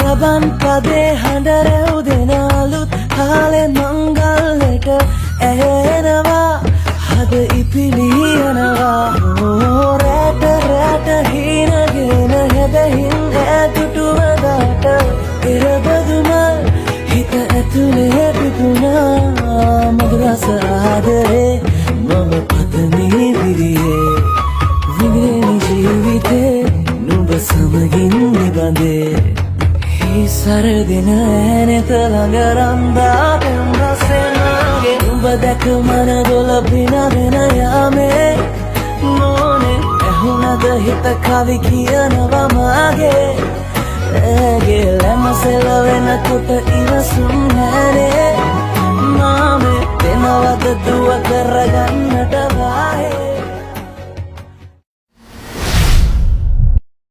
රබන් පදේ හඬ රැව් දෙන අලුත් කාලේ මංගල්ලට ඇහෙනවා හද ඉපිලියනවා රැට රැට හීනගෙන හැදහින් ඈදුටුවදාට පෙරබදුමල් හිත ඇතුලේ පිපුණා මధుරස ආදරේ මම පතමි විරියේ විඳින ජීවිතේ නුඹ සමගින් නිබඳේ සරදින ඇනෙත ළඟ රන්දා පෙම් රසෙනගේ නුඹ දැක මන දොළ පිනගෙන යාමේ මොනේ ඇහුණද හිත කවි කියනවා මාගේ ඇගේ ලැමසෙල වෙනකොට ඉවසුම් නැනේ මාමේ දෙනවද දුව කරගන්නට වාහේ